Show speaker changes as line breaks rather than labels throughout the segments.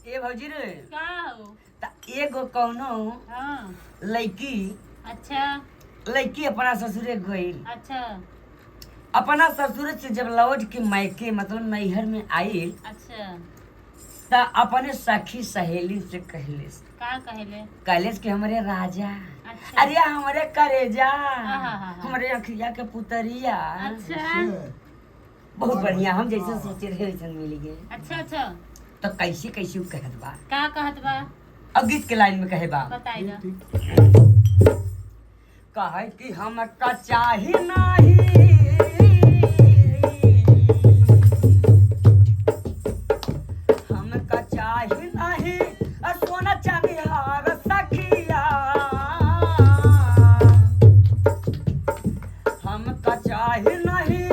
ए भौजी रे
का हो?
ता एगो कौनो
हाँ
लड़की
अच्छा
अपना ससुरे गईल।
अच्छा
अपना ससुर से जब लौट के मायके मतलब नैहर में आई
अच्छा
ता अपने सखी सहेली से
का कहले?
कहलेस कि हमरे राजा
अच्छा
अरे हमरे करेजा
हाँ।
हमरे अखिया के पुतरिया
अच्छा
बहुत बढ़िया हम जैसे सोचे रहे वैसे मिल गए।
अच्छा अच्छा
तो कैसे कैसे उ कहत बा
का कहत बा?
अब गीत के लाइन में कहे बा
बताई दो।
कहे कि हमका चाही नाही हमका चाही नाही सोना चांदी हार सखिया हमका चाही नहीं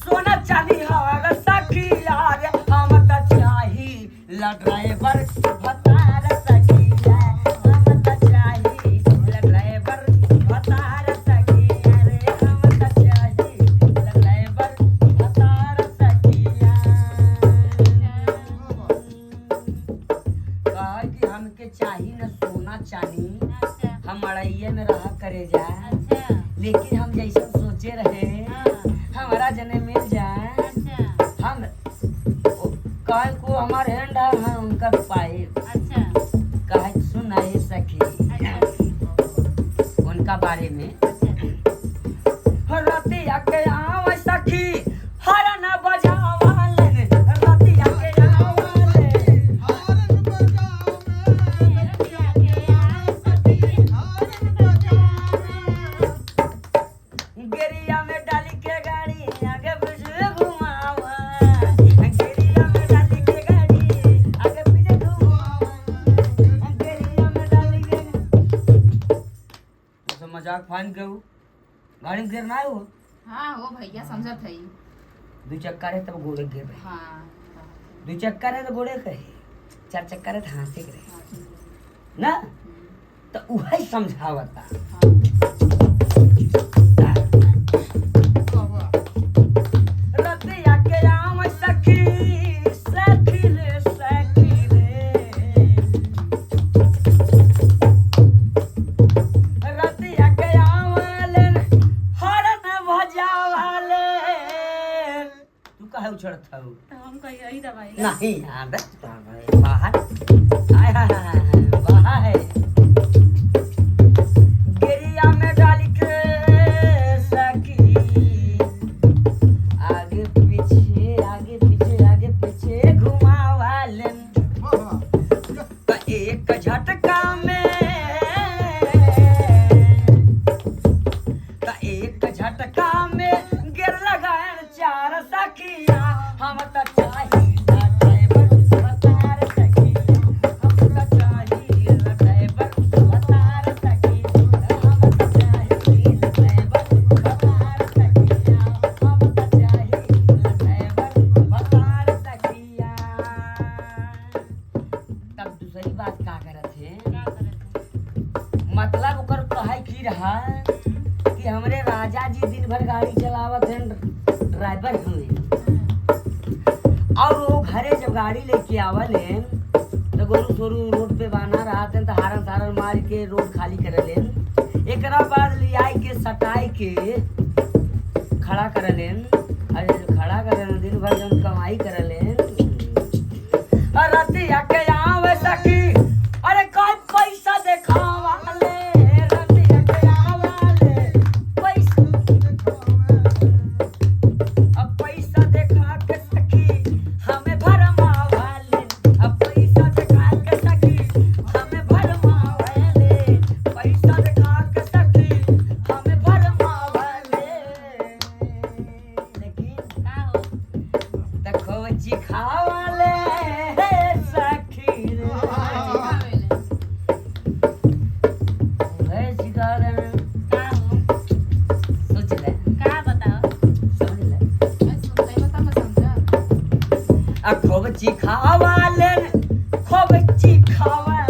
सोना चांदी हार सखिया रे हमका चाही ड्राइवर भतार सखिया हमका चाही ड्राइवर भतार सखिया रे हमका चाही ड्राइवर भतार सखिया कहा कि हमके चाही न सोना चांदी
अच्छा
हम मड़ैये में रहा करे जाए
अच्छा
लेकिन हम जैसे सोचे रहे
हाँ
हमारा जने मिल जाए
अच्छा
हम कहे को हमारे हैंड है उनका पाए
अच्छा
कहे सुनाए सखी
अच्छा
उनका बारे में
अच्छा
रतिया के आव सखी हरन बजावाले रतिया के आवाले गिरिया में डाली के गाड़ी आगे पीछे घुमावा गिरिया में डाली के गाड़ी आगे पीछे घुमावा गिरिया में डाली के तो मजाक फान के गाड़ी में गिरना हो
हाँ हो भैया समझत है।
दू चक्का रहे तब घोड़े गिर रहे
हाँ
दू चक्का रहे तो घोड़े कहे चार चक्का रहे तो हाथे रहे ना तो वही समझावता रतिया के आम सखी सखी रे रतिया के आमलन हरन भजावाले तू काहे उछड़त हऊ
हम कही यही दवाई
नहीं आदत बाहर हाय हाय हाय बाहर गिरिया में डाल के सखी आगे पीछे घुमावालन तो एक झटका में गिर लगान चार सखिया हम तो चाही ड्राइवर भतार सखिया हम तो चाही ड्राइवर भतार सखिया हम तो चाही ड्राइवर भतार सखिया हम तो चाही ड्राइवर भतार सखिया। तब दूसरी बात का करत है
का करत?
मतलब ओकर कहे की रहा कि हमरे राजा जी दिन भर गाड़ी चलावत हैं ड्राइवर हुए और वो घरे जब गाड़ी लेके आवल हैं तो गोरू सोरू रोड पे बाना रहत हैं तो हारन सारन मार के रोड खाली कर लेन एकरा बाद लियाई के सटाई के खड़ा कर लेन अरे खड़ा कर लेन दिन भर जब कमाई कर लेन रतिया के आवे सखी अरे कोई पैसा देखावा ले रतिया के आवाले पैसा अब पैसा देखा के सखी हमें भरमावाले अब पैसा देखा के सखी हमें भरमावाले पैसा देखा के सखी हमें भरमावाले लेकिन
का हो?
देखो बच्ची खावाले सखी रे है सिगारन
का हो?
सोच ले
का बताओ?
समझ ले
बता मैं समझा।
खूब चिखावालन खूब चिखावालन